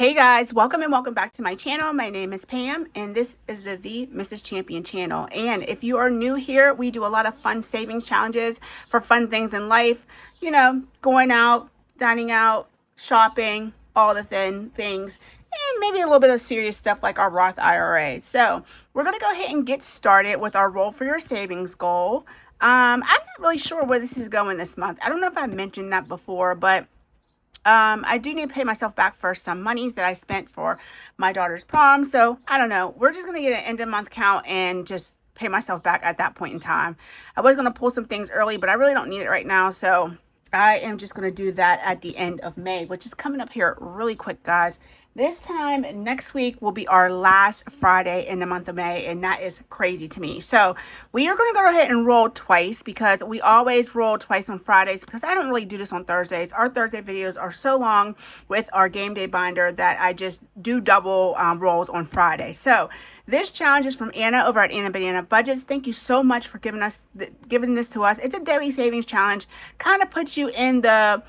Hey guys, welcome and welcome back to my channel. My name is Pam and this is the Mrs. Champion channel. And if you are new here, we do a lot of fun savings challenges for fun things in life. You know, going out, dining out, shopping, all the things, and maybe a little bit of serious stuff like our Roth IRA. So we're going to go ahead and get started with our roll for your savings goal. I'm not really sure where this is going this month. I don't know if I mentioned that before, but I do need to pay myself back for some monies that I spent for my daughter's prom. So I don't know. We're just going to get an end of month count and just pay myself back at that point in time. I was going to pull some things early, but I really don't need it right now. So I am just going to do that at the end of May, which is coming up here really quick, guys. This time next week will be our last Friday in the month of May, and that is crazy to me. So we are going to go ahead and roll twice because we always roll twice on Fridays because I don't really do this on Thursdays. Our Thursday videos are so long with our game day binder that I just do double rolls on Friday. So this challenge is from Anna over at Anna Banana Budgets. Thank you so much for giving this to us. It's a daily savings challenge. Kind of puts you in the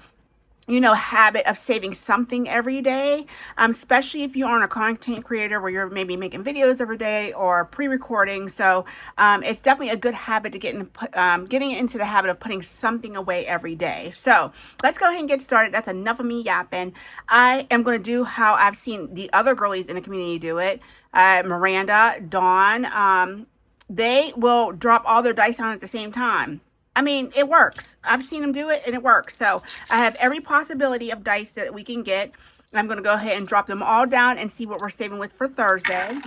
habit of saving something every day, especially if you are a content creator where you're maybe making videos every day or pre-recording. So it's definitely a good habit to getting into the habit of putting something away every day. So let's go ahead and get started. That's enough of me yapping. I am going to do how I've seen the other girlies in the community do it. Miranda, Dawn, they will drop all their dice on at the same time. I mean, it works. I've seen them do it and it works. So I have every possibility of dice that we can get. I'm going to go ahead and drop them all down and see what we're saving with for Thursday.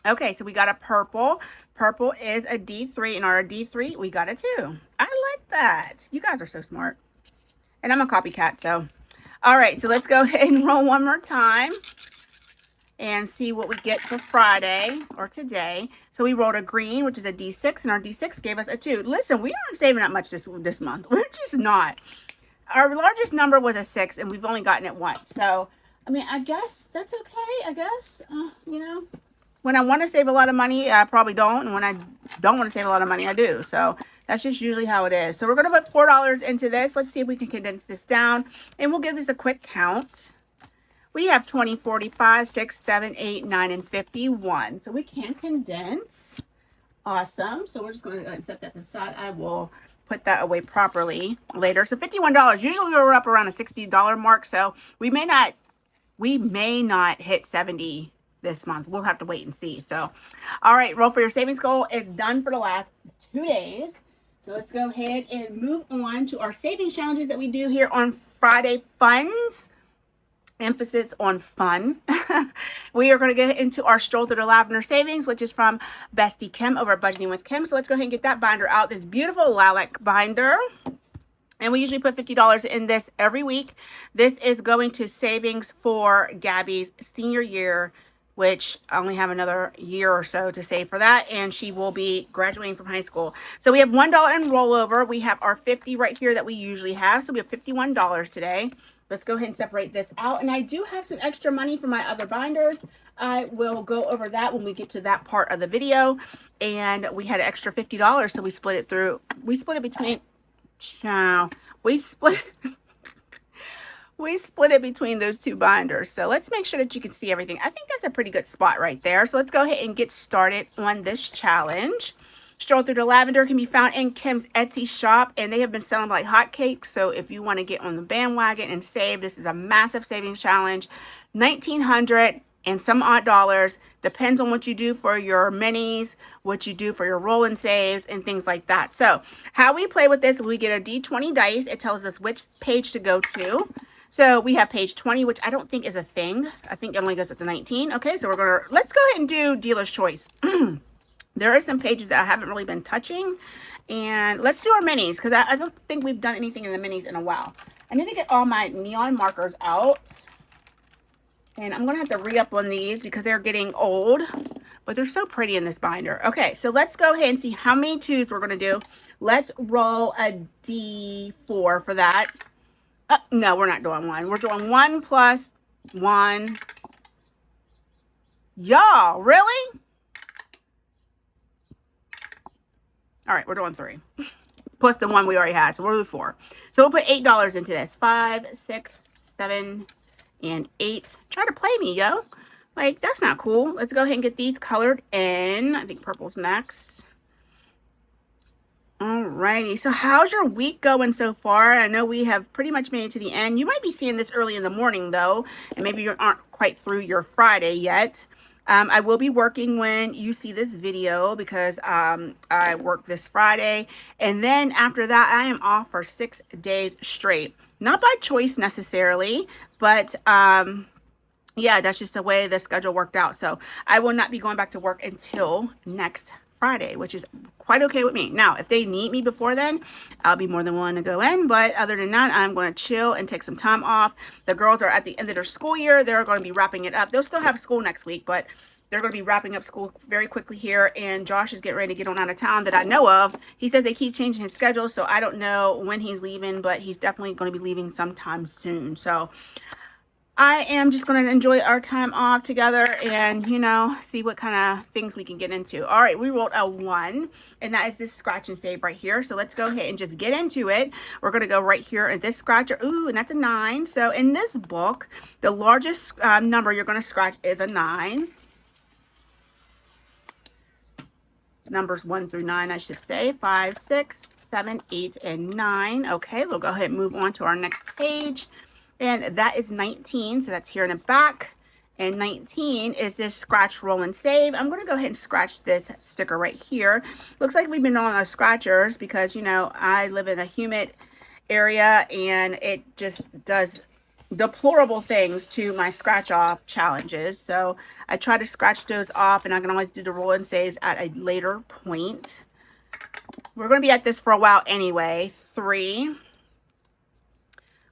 Okay, so we got a purple. Purple is a D3, and our D3, we got a 2. I like that. You guys are so smart. And I'm a copycat, so. All right, so let's go ahead and roll one more time and see what we get for Friday or today. So we rolled a green, which is a D6, and our D6 gave us a 2. Listen, we aren't saving that much this month. We're just not. Our largest number was a 6, and we've only gotten it once. So, I mean, I guess that's okay, I guess. When I want to save a lot of money, I probably don't. And when I don't want to save a lot of money, I do. So that's just usually how it is. So we're going to put $4 into this. Let's see if we can condense this down. And we'll give this a quick count. We have 20, 45, 6, 7, 8, 9, and 51. So we can condense. Awesome. So we're just going to go ahead and set that to the side. I will put that away properly later. So $51. Usually we're up around a $60 mark. So we may not hit 70 this month. We'll have to wait and see. So, all right, roll for your savings goal is done for the last 2 days. So let's go ahead and move on to our savings challenges that we do here on Friday Funds. Emphasis on fun. We are going to get into our Stroll through the Lavender savings, which is from Bestie Kim over at Budgeting with Kim. So let's go ahead and get that binder out. This beautiful lilac binder. And we usually put $50 in this every week. This is going to savings for Gabby's senior year, which I only have another year or so to save for that. And she will be graduating from high school. So we have $1 in rollover. We have our 50 right here that we usually have. So we have $51 today. Let's go ahead and separate this out. And I do have some extra money for my other binders. I will go over that when we get to that part of the video. And we had an extra $50, so we split it through. We split it between, we split it between those two binders. So let's make sure that you can see everything. I think that's a pretty good spot right there. So let's go ahead and get started on this challenge. Stroll through the Lavender can be found in Kim's Etsy shop, and they have been selling like hotcakes. So if you want to get on the bandwagon and save, this is a massive savings challenge. $1,900 and some odd dollars. Depends on what you do for your minis, what you do for your roll and saves, and things like that. So how we play with this, we get a D20 dice. It tells us which page to go to. So we have page 20, which I don't think is a thing. I think it only goes up to 19. Okay, so let's go ahead and do dealer's choice. There are some pages that I haven't really been touching. And let's do our minis, because I don't think we've done anything in the minis in a while. I need to get all my neon markers out. And I'm going to have to re-up on these because they're getting old. But they're so pretty in this binder. Okay, so let's go ahead and see how many 2s we're going to do. Let's roll a D4 for that. No, we're not doing 1. We're doing 1 plus 1. Y'all, really? All right, we're doing 3. Plus the 1 we already had, so we'll do 4. So we'll put $8 into this. 5, 6, 7, and 8. Try to play me, yo. Like, that's not cool. Let's go ahead and get these colored in. I think purple's next. Alrighty, so how's your week going so far? I know we have pretty much made it to the end. You might be seeing this early in the morning though, and maybe you aren't quite through your Friday yet. I will be working when you see this video because I work this Friday, and then after that I am off for 6 days straight. Not by choice necessarily, but yeah, that's just the way the schedule worked out. So I will not be going back to work until next Friday, which is quite okay with me. Now, if they need me before then, I'll be more than willing to go in. But other than that, I'm going to chill and take some time off. The girls are at the end of their school year. They're going to be wrapping it up. They'll still have school next week, but they're going to be wrapping up school very quickly here. And Josh is getting ready to get on out of town that I know of. He says they keep changing his schedule, so I don't know when he's leaving, but he's definitely going to be leaving sometime soon. So I am just going to enjoy our time off together and, you know, see what kind of things we can get into. All right, we rolled a 1, and that is this scratch and save right here. So let's go ahead and just get into it. We're going to go right here at this scratcher. Ooh, and that's a 9. So in this book, the largest number you're going to scratch is a 9. Numbers 1 through 9, I should say. 5, 6, 7, 8, and 9. Okay, we'll go ahead and move on to our next page. And that is 19, so that's here in the back. And 19 is this scratch, roll, and save. I'm going to go ahead and scratch this sticker right here. Looks like we've been on our scratchers because, you know, I live in a humid area and it just does deplorable things to my scratch off challenges. So I try to scratch those off, and I can always do the roll and saves at a later point. We're going to be at this for a while anyway. 3.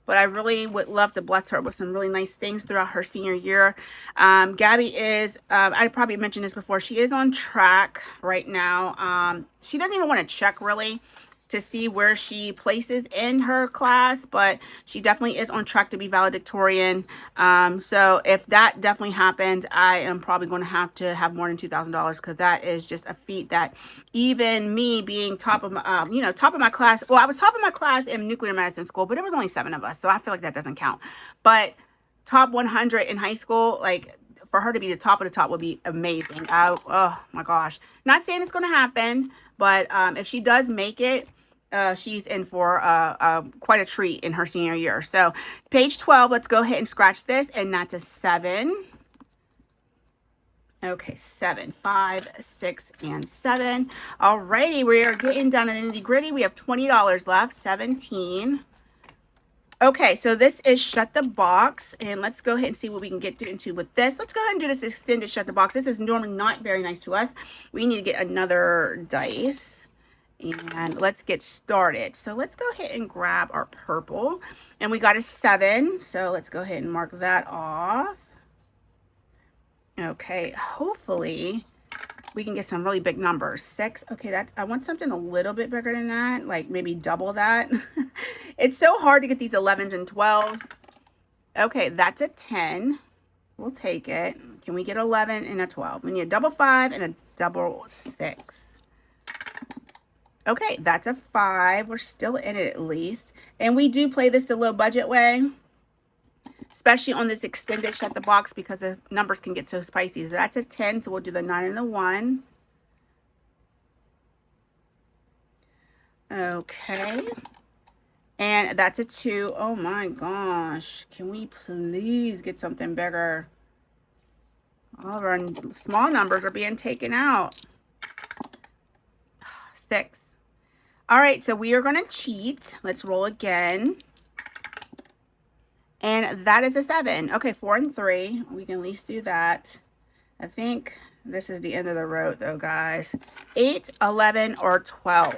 But I really would love to bless her with some really nice things throughout her senior year. Gabby is, I probably mentioned this before, she is on track right now. She doesn't even want to check really to see where she places in her class, but she definitely is on track to be valedictorian. So if that definitely happened, I am probably going to have more than $2,000, because that is just a feat that even me being top of my, you know, top of my class. Well, I was top of my class in nuclear medicine school, but it was only 7 of us, so I feel like that doesn't count. But top 100 in high school, like, for her to be the top of the top would be amazing. Oh my gosh, not saying it's going to happen, but if she does make it, she's in for quite a treat in her senior year. So page 12, let's go ahead and scratch this, and that's a 7. Okay, 7, 5, 6, and 7. Alrighty, we are getting down to the nitty gritty. We have $20 left. 17. Okay, so this is Shut the Box, and let's go ahead and see what we can get into with this. Let's go ahead and do this extended Shut the Box. This is normally not very nice to us. We need to get another dice, and let's get started. So let's go ahead and grab our purple, and we got a 7, so let's go ahead and mark that off. Okay, hopefully we can get some really big numbers. 6. Okay, I want something a little bit bigger than that, like maybe double that. It's so hard to get these 11s and 12s. Okay, that's a 10. We'll take it. Can we get 11 and a 12? We need a double 5 and a double 6. Okay, that's a 5. We're still in it at least. And we do play this the low budget way, especially on this extended Shut the Box, because the numbers can get so spicy. So that's a 10, so we'll do the 9 and the 1. Okay. And that's a 2. Oh my gosh. Can we please get something bigger? All of our small numbers are being taken out. 6. All right, so we are going to cheat. Let's roll again. And that is a 7. Okay, 4 and 3. We can at least do that. I think this is the end of the road though, guys. 8, 11, or 12.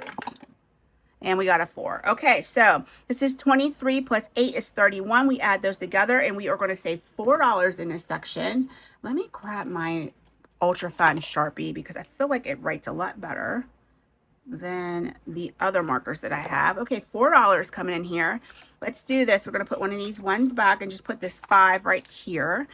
And we got a 4. Okay, so this is 23 plus 8 is 31. We add those together, and we are going to save $4 in this section. Let me grab my ultra fine Sharpie, because I feel like it writes a lot better than the other markers that I have. Okay, $4 coming in here. Let's do this. We're going to put one of these ones back and just put this 5 right here.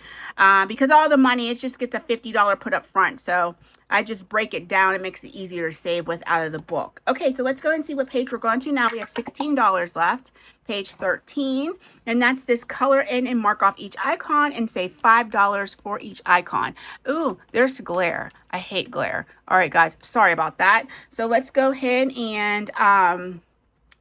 Because all the money, it just gets a $50 put up front. So I just break it down. It makes it easier to save with out of the book. Okay, so let's go and see what page we're going to now. We have $16 left. page 13. And that's this color in and mark off each icon and save $5 for each icon. Ooh, there's glare. I hate glare. All right, guys, sorry about that. So let's go ahead and I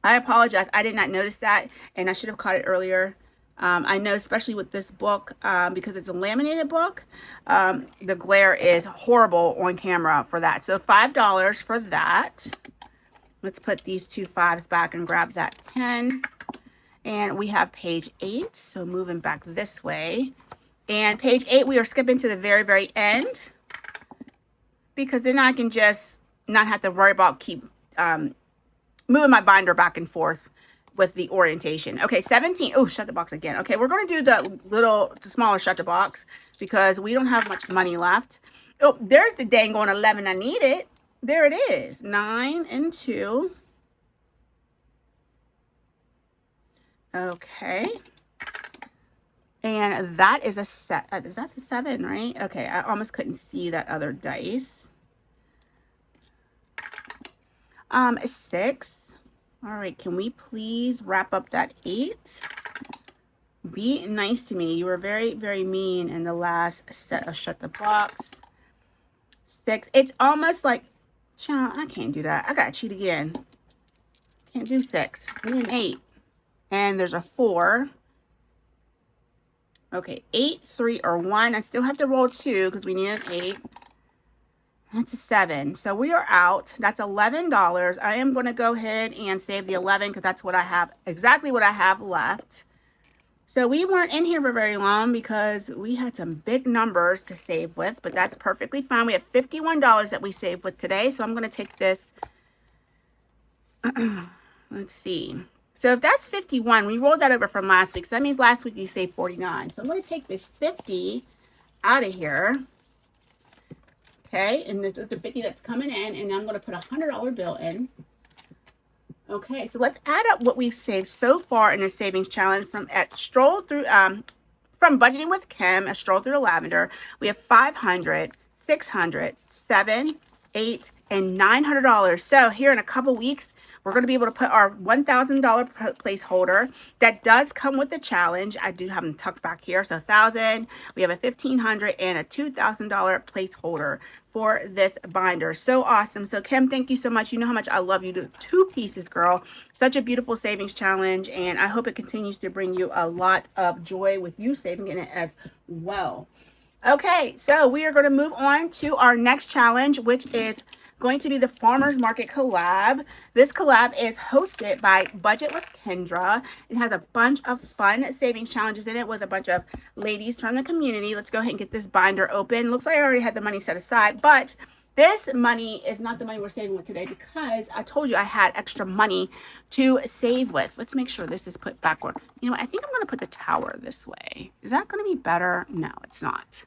apologize. I did not notice that, and I should have caught it earlier. I know, especially with this book, because it's a laminated book, the glare is horrible on camera for that. So $5 for that. Let's put these two 5s back and grab that 10. And we have page 8. So moving back this way. And page 8, we are skipping to the very, very end, because then I can just not have to worry about keep moving my binder back and forth with the orientation. Okay, 17. Oh, shut the box again. Okay, we're going to do the smaller shut the box because we don't have much money left. Oh, there's the dang on 11 I needed. There it is. 9 and 2. Okay. And that is a set. Is that a 7, right? Okay, I almost couldn't see that other dice. 6. All right, can we please wrap up that 8? Be nice to me. You were very, very mean in the last set of shut the box. 6. It's almost like, child, I can't do that. I gotta cheat again. Can't do 6. I need an 8. And there's a 4. Okay, 8, 3, or 1. I still have to roll 2 because we need an 8. That's a 7. So we are out. That's $11. I am going to go ahead and save the 11 because that's what I have, exactly what I have left. So we weren't in here for very long because we had some big numbers to save with, but that's perfectly fine. We have $51 that we saved with today. So I'm going to take this. Let's see. So if that's 51, we rolled that over from last week. So that means last week you saved 49. So I'm going to take this 50 out of here. Okay, and the 50 that's coming in, and I'm going to put a $100 bill in. Okay, so let's add up what we've saved so far in the savings challenge from Stroll through from budgeting with Kim, a stroll through the lavender. We have $500, $600, $700, $800, and $900. So here in a couple weeks, we're going to be able to put our $1,000 placeholder that does come with the challenge. I do have them tucked back here. So $1,000, we have a $1,500 and a $2,000 placeholder for this binder. So awesome. So Kim, thank you so much. You know how much I love you. To 2 pieces, girl. Such a beautiful savings challenge, and I hope it continues to bring you a lot of joy with you saving in it as well. Okay, so we are going to move on to our next challenge, which is going to be the Farmers Market Collab. This collab is hosted by Budget with Kendra. It has a bunch of fun savings challenges in it with a bunch of ladies from the community. Let's go ahead and get this binder open. Looks like I already had the money set aside, but this money is not the money we're saving with today because I told you I had extra money to save with. Let's make sure this is put backward. You know what? I think I'm going to put the tower this way. Is that going to be better? No, it's not.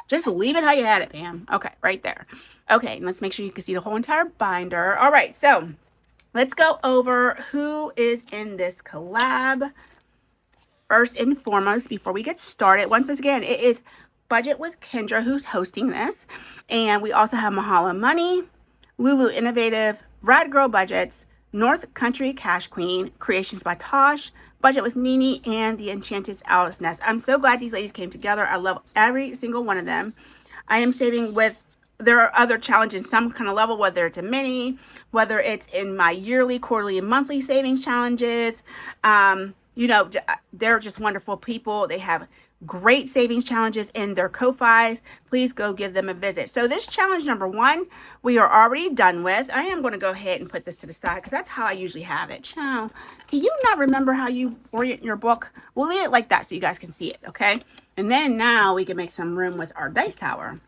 Just leave it how you had it, Pam. Okay, right there. Okay, and let's make sure you can see the whole entire binder. All right, so let's go over who is in this collab. First and foremost, before we get started, once again, it is Budget with Kendra who's hosting this. And we also have Mahala Money, Lulu Innovative, Rad Girl Budgets, North Country Cash Queen, Creations by Tosh, Budget with Nini, and the Enchanted Owl's Nest. I'm so glad these ladies came together. I love every single one of them. I am saving with, there are other challenges in some kind of level, whether it's a mini, whether it's in my yearly, quarterly, and monthly savings challenges. You know, they're just wonderful people. They have great savings challenges in their Ko-Fis. Please go give them a visit. So this challenge number 1, we are already done with. I am going to go ahead and put this to the side because that's how I usually have it. Child, can you not remember how you orient your book? We'll leave it like that so you guys can see it, okay? And then now we can make some room with our dice tower.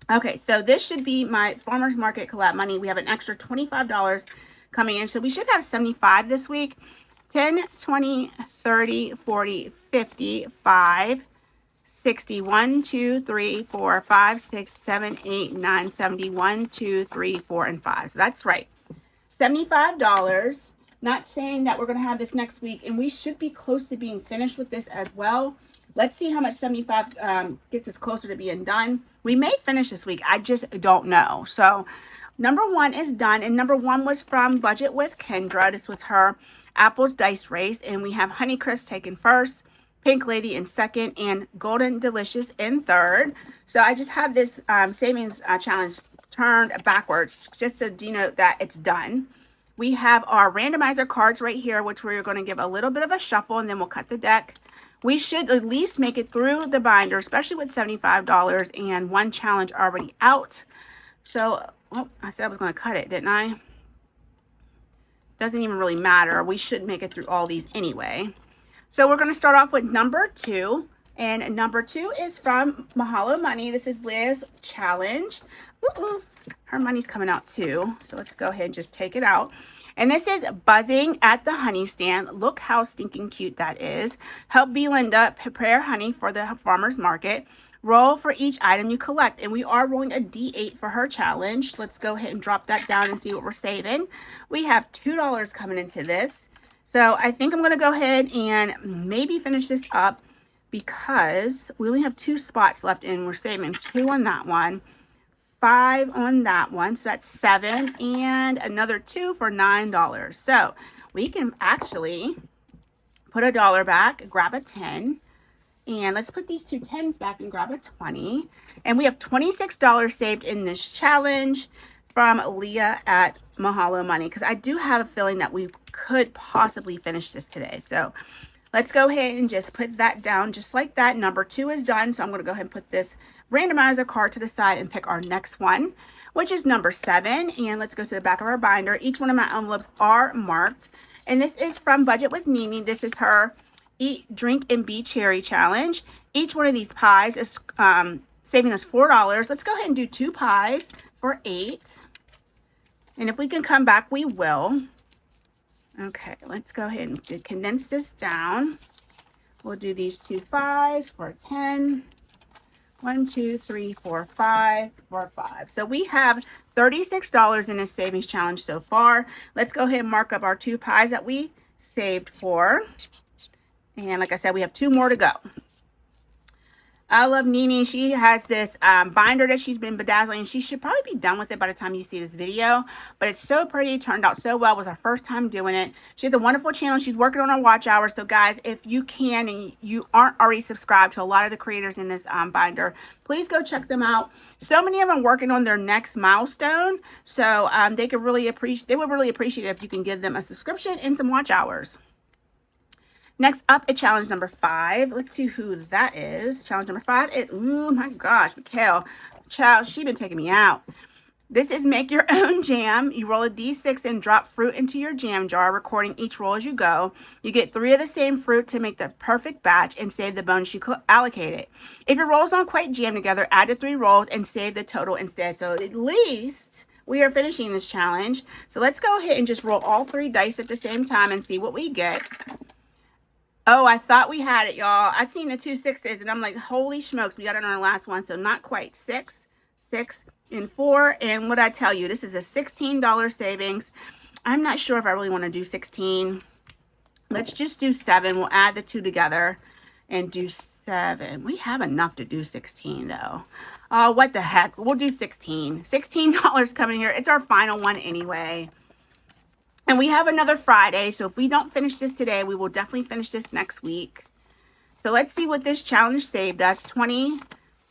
Okay, so this should be my Farmers Market collab money. We have an extra $25 coming in. So we should have 75 this week. 10, 20, 30, 40, 50, 5, 60, 1, 2, 3, 4, 5, 6, 7, 8, 9, 70, 1, 2, 3, 4, and 5. So that's right. $75. Not saying that we're going to have this next week, and we should be close to being finished with this as well. Let's see how much 75 gets us closer to being done. We may finish this week. I just don't know. So number 1 is done, and number 1 was from Budget with Kendra. This was her Apples Dice Race, and we have Honeycrisp taken first, Pink Lady in second, and Golden Delicious in third. So I just have this savings challenge turned backwards just to denote that it's done. We have our randomizer cards right here, which we're going to give a little bit of a shuffle, and then we'll cut the deck. We should at least make it through the binder, especially with $75 and 1 challenge already out. So, oh, I said I was going to cut it, didn't I? Doesn't even really matter. We should make it through all these anyway. So we're going to start off with number 2. And number 2 is from Mahalo Money. This is Liz Challenge. Ooh, her money's coming out too. So let's go ahead and just take it out. And this is Buzzing at the Honey Stand. Look how stinking cute that is. Help Belinda prepare honey for the farmer's market. Roll for each item you collect. And we are rolling a D8 for her challenge. Let's go ahead and drop that down and see what we're saving. We have $2 coming into this. So I think I'm going to go ahead and maybe finish this up because we only have 2 spots left and we're saving 2 on that one. 5 on that one, so that's 7, and another 2 for $9. So we can actually put $1 back, grab a 10, and let's put these 2 10s back and grab a 20. And we have $26 saved in this challenge from Leah at Mahalo Money, because I do have a feeling that we could possibly finish this today. So let's go ahead and just put that down just like that. Number 2 is done, so I'm going to go ahead and put this randomizer card to the side and pick our next one, which is number 7. And let's go to the back of our binder. Each one of my envelopes are marked, and this is from Budget with Nini. This is her Eat, Drink, and Be Cherry challenge. Each one of these pies is saving us $4. Let's go ahead and do 2 pies for $8, and if we can come back, we will. Okay, let's go ahead and condense this down. We'll do these 2 pies for 10. 1, 2, 3, 4, 5, 4, 5. So we have $36 in this savings challenge so far. Let's go ahead and mark up our 2 pies that we saved for. And like I said, we have 2 more to go. I love Nini. She has this binder that she's been bedazzling. She should probably be done with it by the time you see this video. But it's so pretty. Turned out so well. It was her first time doing it. She has a wonderful channel. She's working on her watch hours. So guys, if you can and you aren't already subscribed to a lot of the creators in this binder, please go check them out. So many of them working on their next milestone. So they would really appreciate it if you can give them a subscription and some watch hours. Next up is challenge number 5. Let's see who that is. Challenge number 5 is, oh my gosh, Mikhail. Child, she's been taking me out. This is make your own jam. You roll a D6 and drop fruit into your jam jar, recording each roll as you go. You get 3 of the same fruit to make the perfect batch and save the bonus you allocated. If your rolls don't quite jam together, add the 3 rolls and save the total instead. So at least we are finishing this challenge. So let's go ahead and just roll all 3 dice at the same time and see what we get. Oh, I thought we had it, y'all. I'd seen the 2 6s, and I'm like, holy smokes, we got it on our last one. So not quite. 6, 6, and 4. And what I tell you, this is a $16 savings. I'm not sure if I really want to do 16. Let's just do 7. We'll add the 2 together and do 7. We have enough to do 16, though. Oh, what the heck? We'll do 16. $16 coming here. It's our final one anyway. And we have another Friday, so if we don't finish this today, we will definitely finish this next week. So let's see what this challenge saved us. 20,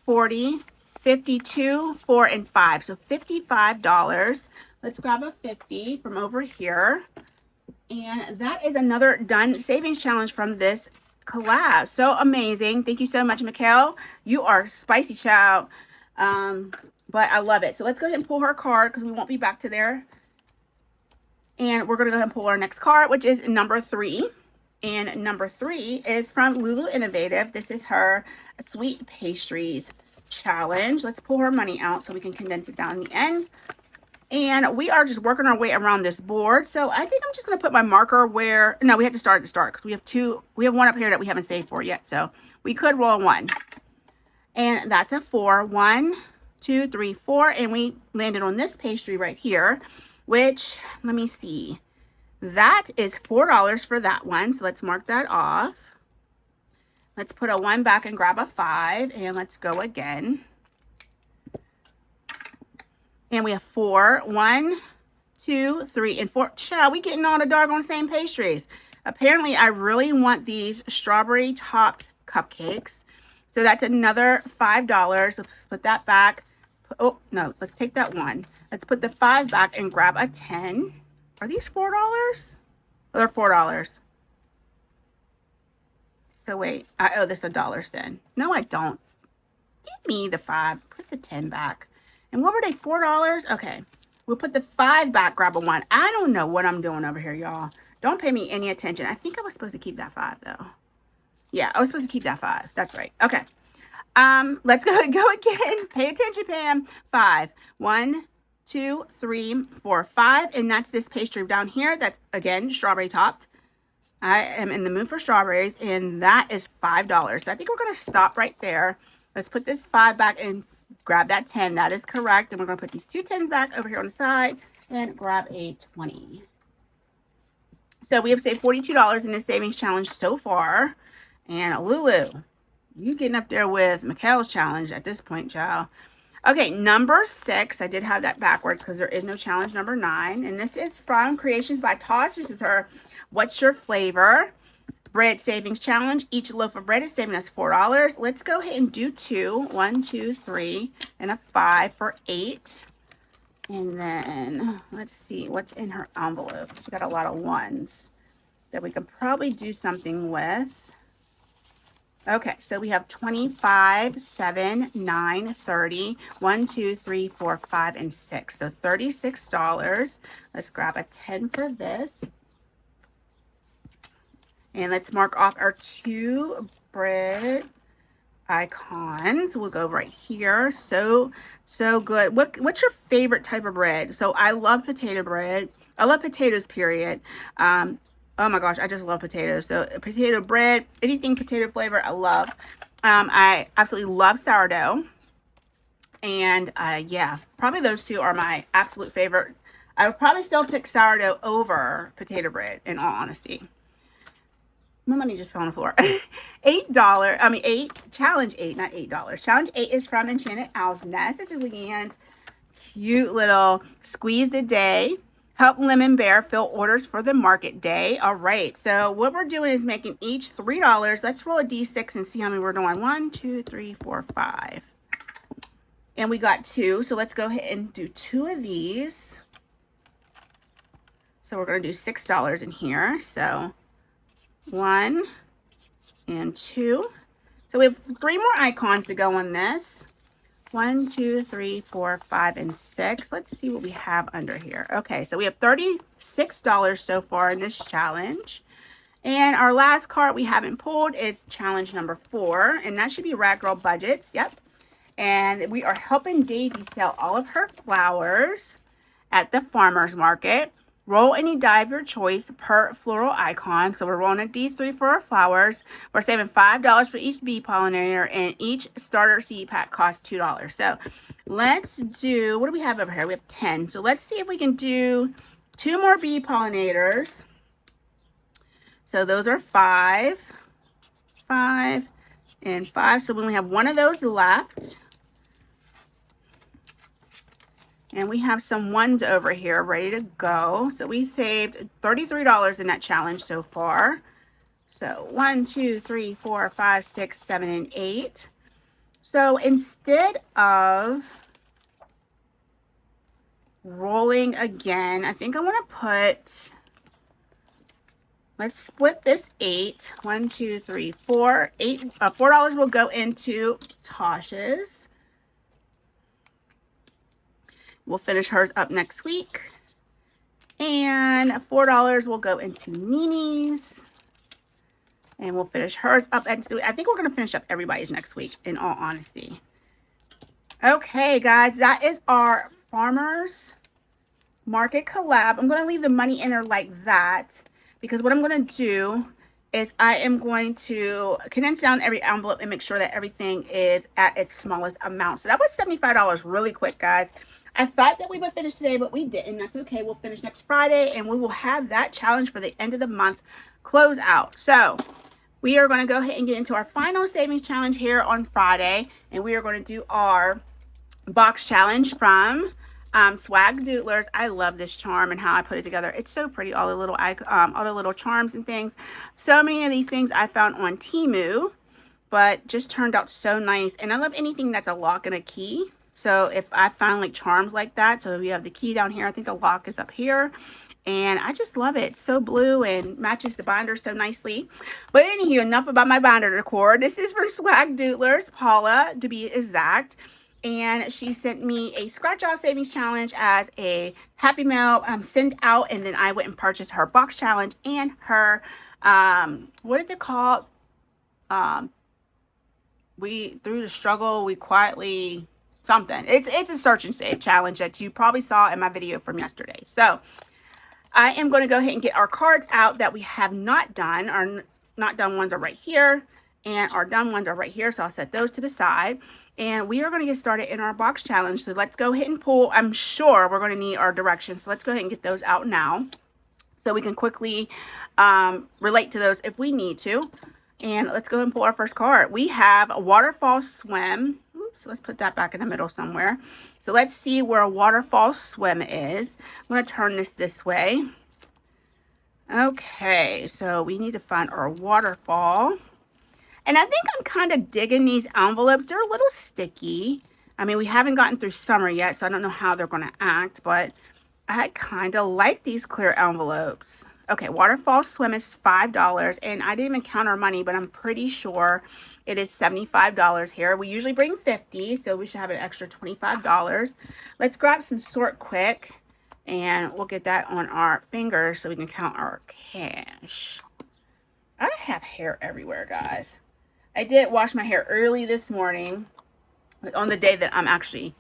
40, 52, 4, and 5. So $55. Let's grab a 50 from over here. And that is another done savings challenge from this collab. So amazing. Thank you so much, Mikhail. You are spicy, child. But I love it. So let's go ahead and pull her card because we won't be back to there. And we're going to go ahead and pull our next card, which is number 3. And number 3 is from Lulu Innovative. This is her Sweet Pastries Challenge. Let's pull her money out so we can condense it down in the end. And we are just working our way around this board. So I think I'm just going to put my marker where... No, we have to start at the start because we have 1 up here that we haven't saved for yet. So we could roll 1. And that's a 4. 1, 2, 3, 4. And we landed on this pastry right here, which, let me see, that is $4 for that one. So let's mark that off. Let's put a 1 back and grab a 5, and let's go again. And we have 4. 1, 2, 3, and 4. Child, we getting all the doggone same pastries. Apparently, I really want these strawberry topped cupcakes. So that's another $5. Let's put that back. Oh, no, let's take that 1. Let's put the 5 back and grab a 10. Are these $4? Oh, they're $4. So wait, I owe this $1 then. No, I don't. Give me the 5. Put the 10 back. And what were they, $4? Okay. We'll put the 5 back, grab a 1. I don't know what I'm doing over here, y'all. Don't pay me any attention. I think I was supposed to keep that 5, though. Yeah, I was supposed to keep that 5. That's right. Okay. Let's go again. Pay attention, Pam. 5. 1, 2, 3, 4, 5. And that's this pastry down here. That's, again, strawberry topped. I am in the mood for strawberries, and that is $5. So I think we're going to stop right there. Let's put this 5 back and grab that 10. That is correct. And we're going to put these 2 10s back over here on the side and grab a 20. So we have saved $42 in this savings challenge so far. And Lulu, you getting up there with Mikhail's challenge at this point, child. Okay, number 6. I did have that backwards because there is no challenge number 9. And this is from Creations by Tosh. This is her What's Your Flavor bread savings challenge. Each loaf of bread is saving us $4. Let's go ahead and do 2. 1, 2, 3, and a 5 for 8. And then let's see what's in her envelope. She got a lot of 1s that we could probably do something with. Okay, so we have 25, 7, 9, 30, 1, 2, 3, 4, 5, and 6. So $36. Let's grab a 10 for this. And let's mark off our 2 bread icons. We'll go right here. So good. What's your favorite type of bread? So I love potato bread. I love potatoes, period. Oh my gosh, I just love potatoes. So potato bread, anything potato flavor, I love. I absolutely love sourdough. And yeah, probably those 2 are my absolute favorite. I would probably still pick sourdough over potato bread, in all honesty. My money just fell on the floor. Challenge 8, not $8. Challenge 8 is from Enchanted Owl's Nest. This is Leanne's cute little squeeze the day. Help Lemon Bear fill orders for the market day. All right, so what we're doing is making each $3. Let's roll a D6 and see how many we're doing. 1, 2, 3, 4, 5. And we got 2, so let's go ahead and do 2 of these. So we're going to do $6 in here. So 1 and 2. So we have 3 more icons to go on this. 1, 2, 3, 4, 5, and 6. Let's see what we have under here. Okay, so we have $36 so far in this challenge. And our last card we haven't pulled is challenge number 4. And that should be Rag Girl Budgets. Yep. And we are helping Daisy sell all of her flowers at the farmer's market. Roll any die of your choice per floral icon. So we're rolling a D3 for our flowers. We're saving $5 for each bee pollinator, and each starter seed pack costs $2. So let's do, what do we have over here? We have 10. So let's see if we can do 2 more bee pollinators. So those are 5, 5, and 5. So we only have 1 of those left. And we have some 1s over here ready to go. So we saved $33 in that challenge so far. So 1, 2, 3, 4, 5, 6, 7, and 8. So instead of rolling again, I think I'm going to put, let's split this 8. 1, 2, 3, 4. $4 will go into Tosh's. We'll finish hers up next week. And $4 will go into Nini's. And we'll finish hers up next week. I think we're going to finish up everybody's next week, in all honesty. Okay, guys, that is our farmers market collab. I'm going to leave the money in there like that, because what I'm going to do is I am going to condense down every envelope and make sure that everything is at its smallest amount. So that was $75 really quick, guys. I thought that we would finish today, but we didn't. That's okay. We'll finish next Friday, and we will have that challenge for the end of the month close out. So we are going to go ahead and get into our final savings challenge here on Friday, and we are going to do our box challenge from Swag Doodlers. I love this charm and how I put it together. It's so pretty. All the little charms and things. So many of these things I found on Temu, but just turned out so nice. And I love anything that's a lock and a key. So if I find like charms like that, so we have the key down here. I think the lock is up here. And I just love it. It's so blue and matches the binder so nicely. But anywho, enough about my binder decor. This is for Swag Doodlers, Paula, to be exact. And she sent me a scratch off savings challenge as a happy mail send out. And then I went and purchased her box challenge and her, what is it called? We, through the struggle, we quietly, something. It's a search and save challenge that you probably saw in my video from yesterday. So I am going to go ahead and get our cards out that we have not done. Our not done ones are right here, and our done ones are right here. So I'll set those to the side. And we are going to get started in our box challenge. So let's go ahead and pull. I'm sure we're going to need our directions. So let's go ahead and get those out now, so we can quickly relate to those if we need to. And let's go ahead and pull our first card. We have a Waterfall Swim. Oops, let's put that back in the middle somewhere. So let's see where a Waterfall Swim is. I'm going to turn this way. Okay, so we need to find our waterfall. And I think I'm kind of digging these envelopes. They're a little sticky. I mean, we haven't gotten through summer yet, so I don't know how they're going to act, but I kind of like these clear envelopes. Okay, Waterfall Swim is $5, and I didn't even count our money, but I'm pretty sure it is $75 here. We usually bring $50, so we should have an extra $25. Let's grab some Sort Kwik, and we'll get that on our fingers so we can count our cash. I have hair everywhere, guys. I did wash my hair early this morning on the day that I'm actually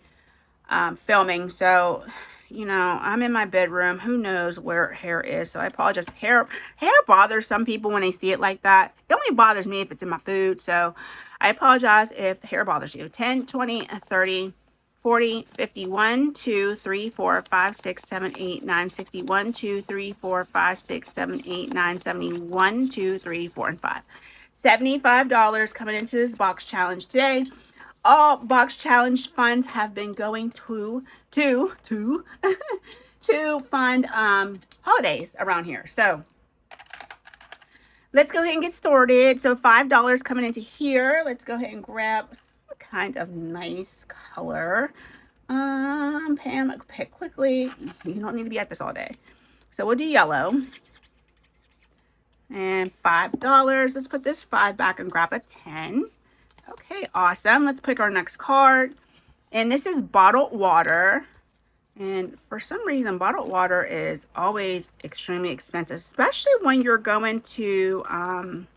filming, so you know, I'm in my bedroom. Who knows where hair is? So I apologize. Hair bothers some people when they see it like that. It only bothers me if it's in my food. So I apologize if hair bothers you. 10, 20, 30, 40, 50, 1, 2, 3, 4, 5, 6, 7, 8, 9, 60, 1, 2, 3, 4, 5, 6, 7, 8, 9, 70, 1, 2, 3, 4, and 5. $75 coming into this box challenge today. All box challenge funds have been going to fund holidays around here. So let's go ahead and get started. So $5 coming into here. Let's go ahead and grab some kind of nice color. Pam, pick quickly. You don't need to be at this all day. So we'll do yellow. And $5. Let's put this 5 back and grab a 10. Okay, awesome. Let's pick our next card. And this is bottled water. And for some reason, bottled water is always extremely expensive, especially when you're going to,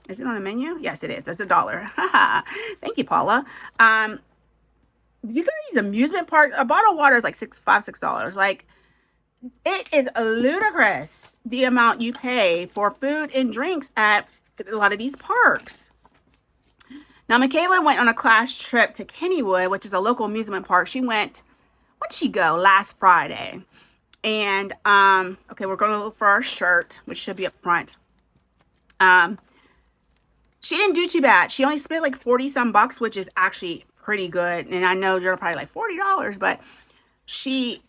is it on the menu? Yes, it is. It's $1. Thank you, Paula. You go to these amusement parks, a bottle of water is like $6. Like, it is ludicrous the amount you pay for food and drinks at a lot of these parks. Now, Michaela went on a class trip to Kennywood, which is a local amusement park. She went, when did she go? Last Friday. And, okay, we're going to look for our shirt, which should be up front. She didn't do too bad. She only spent like 40 some bucks, which is actually pretty good. And I know you're probably like $40, but she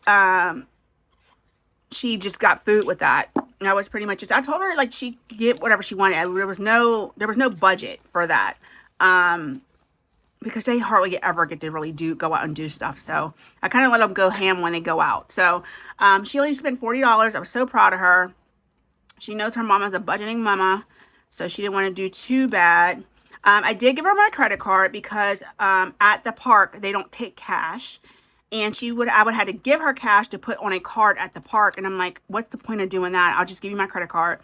just got food with that. And that was pretty much it. I told her like she could get whatever she wanted. There was no budget for that. Because they hardly ever get to really go out and do stuff. So I kind of let them go ham when they go out. So she only spent $40. I was so proud of her. She knows her mama's a budgeting mama, so she didn't want to do too bad. I did give her my credit card because at the park they don't take cash, and I would have to give her cash to put on a card at the park. And I'm like, what's the point of doing that? I'll just give you my credit card.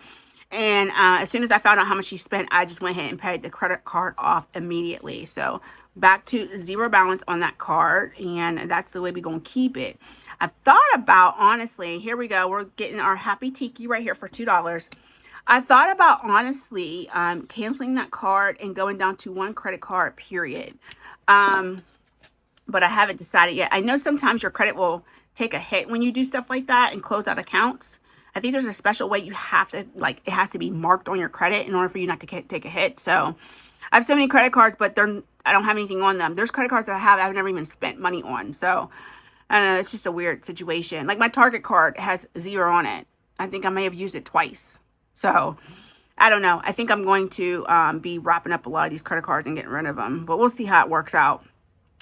And as soon as I found out how much she spent, I just went ahead and paid the credit card off immediately. So back to zero balance on that card. And that's the way we're going to keep it. I've thought about, honestly, here we go. We're getting our Happy Tiki right here for $2. I thought about, honestly, canceling that card and going down to one credit card, period. But I haven't decided yet. I know sometimes your credit will take a hit when you do stuff like that and close out accounts. I think there's a special way you have to, like, it has to be marked on your credit in order for you not to take a hit. So I have so many credit cards, but I don't have anything on them. There's credit cards that I've never even spent money on. So I don't know, it's just a weird situation. Like my Target card has 0 on it. I think I may have used it twice. So I don't know. I think I'm going to be wrapping up a lot of these credit cards and getting rid of them. But we'll see how it works out.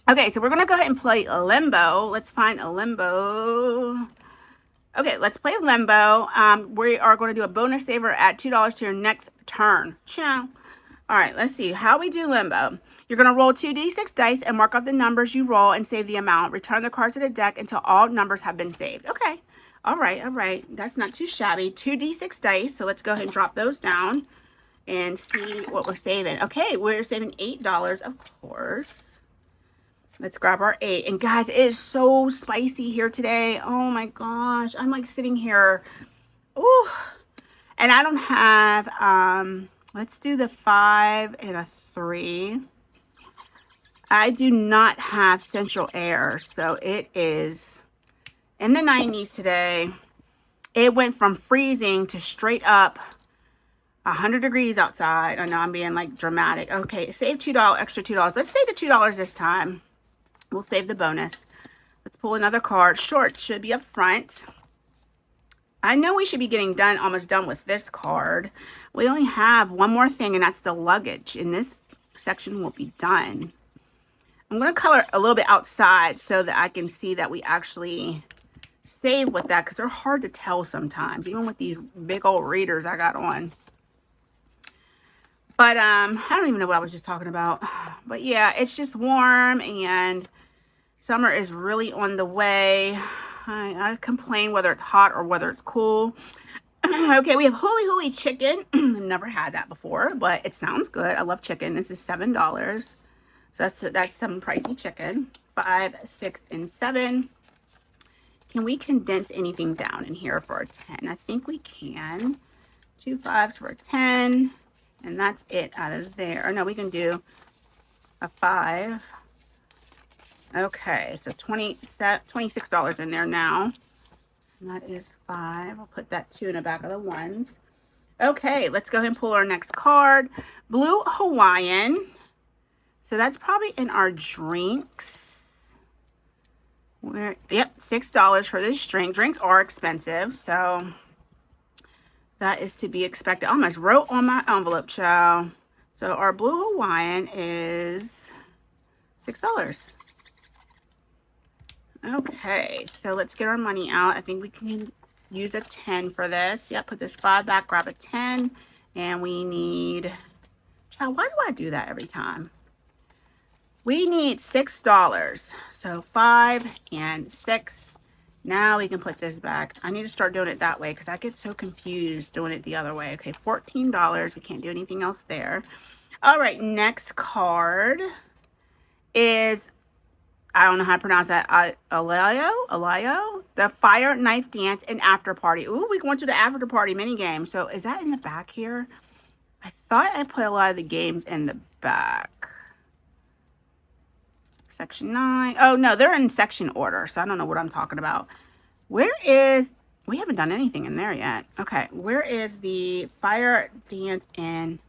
Okay, so we're going to go ahead and play Limbo. Let's find a Limbo. Okay, let's play Limbo. We are going to do a bonus saver at $2 to your next turn. Ciao. All right, let's see how we do Limbo. You're going to roll 2d6 dice and mark up the numbers you roll and save the amount. Return the cards to the deck until all numbers have been saved. Okay. All right, all right. That's not too shabby. 2d6 dice. So let's go ahead and drop those down and see what we're saving. Okay, we're saving $8, of course. Let's grab our 8. And guys, it is so spicy here today. Oh my gosh. I'm like sitting here. Ooh. And I don't have, let's do the 5 and a 3. I do not have central air. So it is in the 90s today. It went from freezing to straight up 100 degrees outside. I know I'm being like dramatic. Okay, save $2, extra $2. Let's save the $2 this time. We'll save the bonus. Let's pull another card. Shorts should be up front. I know we should be getting almost done with this card. We only have one more thing, and that's the luggage. And this section will be done. I'm going to color a little bit outside so that I can see that we actually save with that, because they're hard to tell sometimes, even with these big old readers I got on. But I don't even know what I was just talking about. But yeah, it's just warm and summer is really on the way. I complain whether it's hot or whether it's cool. Okay, we have Huli Huli chicken. I've never had that before, but it sounds good. I love chicken. This is $7. So that's some pricey chicken. 5, 6, and 7. Can we condense anything down in here for a 10? I think we can. 2 5s for a 10. And that's it out of there. Or no, we can do a 5. Okay, so $26 in there now. And that is 5. I'll put that 2 in the back of the ones. Okay, let's go ahead and pull our next card. Blue Hawaiian. So that's probably in our drinks. Yep, $6 for this drink. Drinks are expensive, so that is to be expected. I almost wrote on my envelope, child. So our Blue Hawaiian is $6. Okay, so let's get our money out. I think we can use a 10 for this. Yep, put this 5 back, grab a 10. And we need, child, why do I do that every time? We need $6. So 5 and 6. Now we can put this back. I need to start doing it that way because I get so confused doing it the other way. Okay, $14. We can't do anything else there. All right, next card is, I don't know how to pronounce that. Alayo? The Fire Knife Dance and After Party. Ooh, we're going to the After Party mini game. So is that in the back here? I thought I put a lot of the games in the back. Section 9. Oh, no, they're in section order. So I don't know what I'm talking about. Where is, we haven't done anything in there yet. Okay, where is the Fire Knife Dance and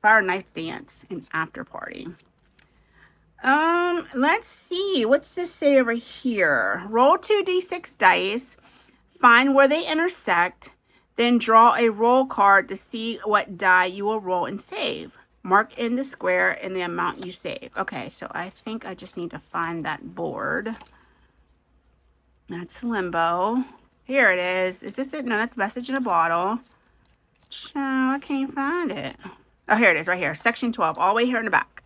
After Party? Let's see. What's this say over here? Roll 2d6 dice, find where they intersect, then draw a roll card to see what die you will roll and save. Mark in the square and the amount you save. Okay, so I think I just need to find that board. That's Limbo. Here it is. Is this it? No, that's Message in a Bottle. I can't find it. Oh, here it is, right here. Section 12, all the way here in the back.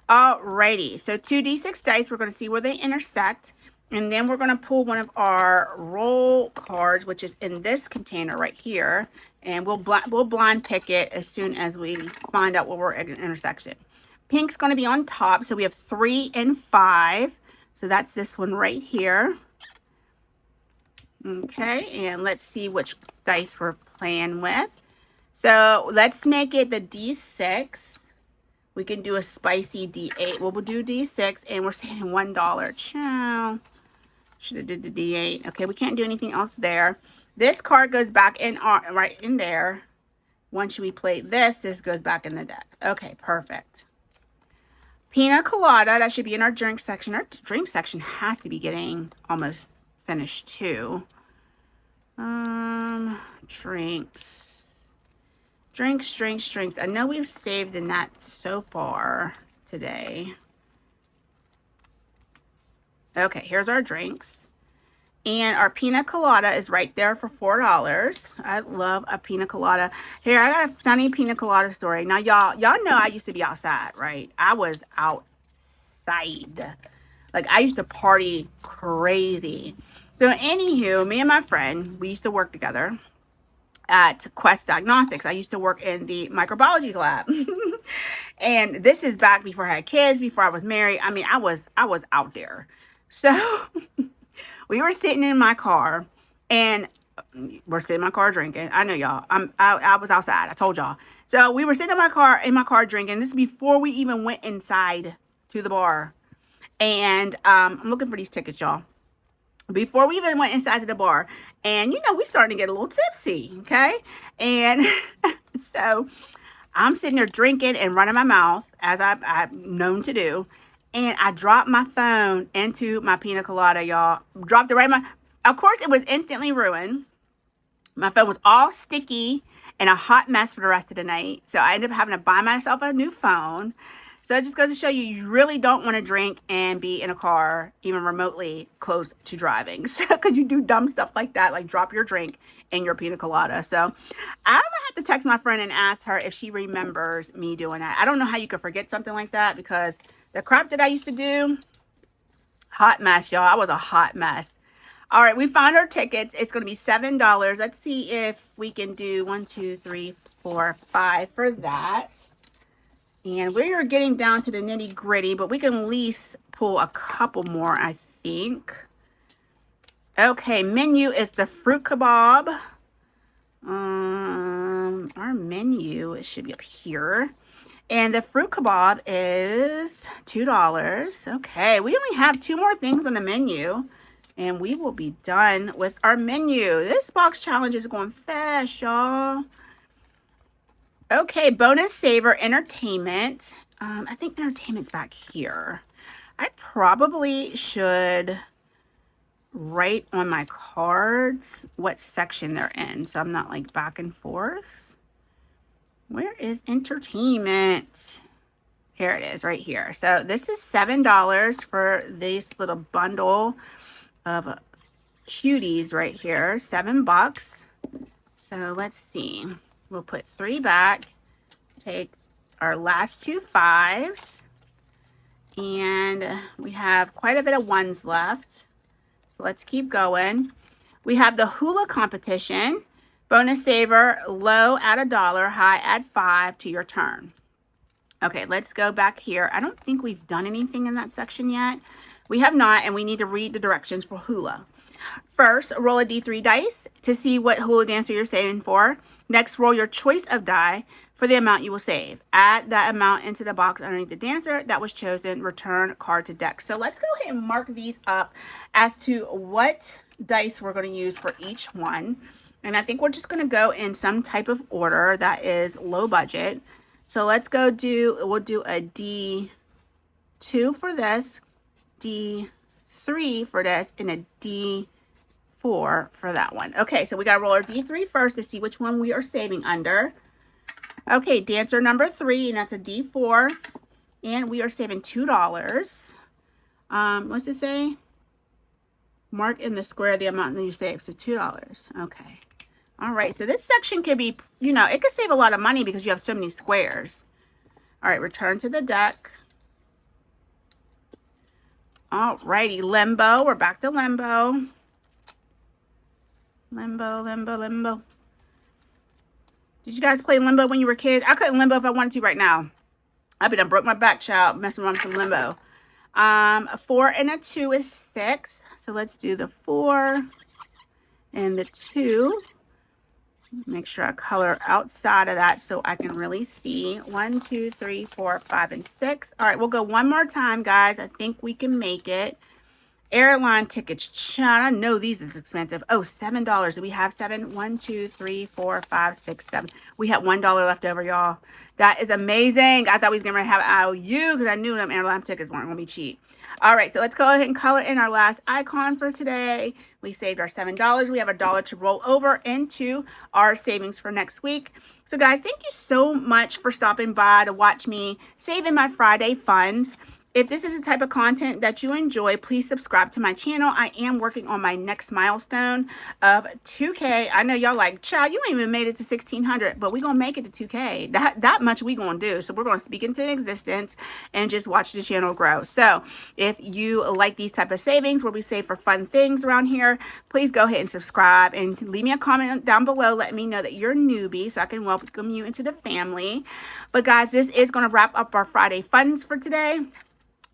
Alrighty, so 2d6 dice. We're going to see where they intersect. And then we're going to pull one of our roll cards, which is in this container right here. And we'll blind pick it as soon as we find out where we're at an intersection. Pink's going to be on top. So we have 3 and 5. So that's this one right here. Okay, and let's see which dice we're playing with. So let's make it the D6. We can do a spicy D8. Well, we'll do D6 and we're saving $1. Ciao. Should have did the D8. Okay, we can't do anything else there. This card goes back in right in there. Once we play this, this goes back in the deck. Okay, perfect. Pina colada, that should be in our drink section. Our drink section has to be getting almost finished too. Drinks. Drinks. I know we've saved in that so far today. Okay, here's our drinks. And our pina colada is right there for $4. I love a pina colada. Here, I got a funny pina colada story. Now, y'all know I used to be outside, right? I was outside. Like, I used to party crazy. So, anywho, me and my friend, we used to work together at Quest Diagnostics. I used to work in the microbiology lab. And this is back before I had kids, before I was married. I mean, I was out there. So... we were sitting in my car, and we're sitting in my car drinking. I know y'all. I was outside. I told y'all. So we were sitting in my car drinking. This is before we even went inside to the bar. And I'm looking for these tickets, y'all. Before we even went inside to the bar, and we starting to get a little tipsy, okay? And so I'm sitting there drinking and running my mouth, as I'm known to do. And I dropped my phone into my pina colada, y'all. Dropped it right in my... Of course, it was instantly ruined. My phone was all sticky and a hot mess for the rest of the night. So I ended up having to buy myself a new phone. So it just goes to show you, you really don't want to drink and be in a car, even remotely close to driving. So, because you do dumb stuff like that, like drop your drink in your pina colada. So I'm going to have to text my friend and ask her if she remembers me doing that. I don't know how you could forget something like that, because... the crap that I used to do, hot mess, y'all. I was a hot mess. All right, we found our tickets. It's going to be $7. Let's see if we can do 1, 2, 3, 4, 5 for that. And we are getting down to the nitty gritty, but we can at least pull a couple more, I think. Okay, menu is the fruit kebab. Our menu, it should be up here. And the fruit kebab is $2. Okay, we only have 2 more things on the menu, and we will be done with our menu. This box challenge is going fast, y'all. Okay, bonus saver, entertainment. I think entertainment's back here. I probably should write on my cards what section they're in, so I'm not like back and forth. Where is entertainment? Here it is, right here. So this is $7 for this little bundle of cuties right here. $7. So let's see. We'll put 3 back. Take our last 2 5s. And we have quite a bit of 1s left. So let's keep going. We have the hula competition. Bonus saver, low at $1, high at 5 to your turn. Okay, let's go back here. I don't think we've done anything in that section yet. We have not, and we need to read the directions for hula. First, roll a D3 dice to see what hula dancer you're saving for. Next, roll your choice of die for the amount you will save. Add that amount into the box underneath the dancer that was chosen. Return card to deck. So let's go ahead and mark these up as to what dice we're going to use for each one. And I think we're just going to go in some type of order that is low budget. So let's go we'll do a D2 for this, D3 for this, and a D4 for that one. Okay, so we got to roll our D3 first to see which one we are saving under. Okay, dancer number 3, and that's a D4. And we are saving $2. What's it say? Mark in the square the amount that you save. So $2. Okay. All right, so this section could be, it could save a lot of money because you have so many squares. All right, return to the deck. All righty, limbo. We're back to limbo. Limbo. Did you guys play limbo when you were kids? I couldn't limbo if I wanted to right now. I've been broke my back, child, messing around with limbo. A 4 and a 2 is 6. So let's do the 4 and the 2. Make sure I color outside of that so I can really see. 1, 2, 3, 4, 5, and 6. All right, we'll go one more time, guys. I think we can make it. Airline tickets. Child, I know these is expensive. Oh, $7. Do we have 7? 1, 2, 3, 4, 5, 6, 7. We have $1 left over, y'all. That is amazing. I thought we was going to have IOU because I knew them airline tickets weren't going to be cheap. All right, so let's go ahead and color in our last icon for today. We saved our $7. We have $1 to roll over into our savings for next week. So guys, thank you so much for stopping by to watch me saving my Friday funds. If this is the type of content that you enjoy, please subscribe to my channel. I am working on my next milestone of 2K. I know y'all like, child, you ain't even made it to 1,600, but we're going to make it to 2K. That much we going to do. So we're going to speak into existence and just watch the channel grow. So if you like these type of savings where we save for fun things around here, please go ahead and subscribe and leave me a comment down below. Let me know that you're a newbie so I can welcome you into the family. But guys, this is going to wrap up our Friday funds for today.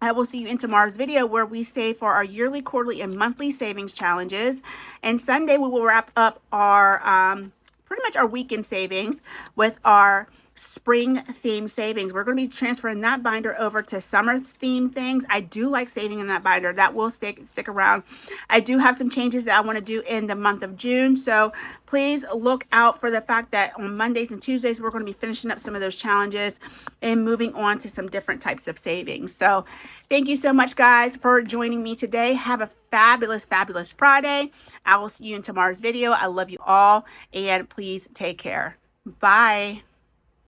I will see you in tomorrow's video where we save for our yearly, quarterly, and monthly savings challenges. And Sunday, we will wrap up our pretty much our weekend savings with our spring theme savings. We're going to be transferring that binder over to summer theme things. I do like saving in that binder. That will stick around. I do have some changes that I want to do in the month of June. So please look out for the fact that on Mondays and Tuesdays, we're going to be finishing up some of those challenges and moving on to some different types of savings. So thank you so much, guys, for joining me today. Have a fabulous, fabulous Friday. I will see you in tomorrow's video. I love you all, and please take care. Bye.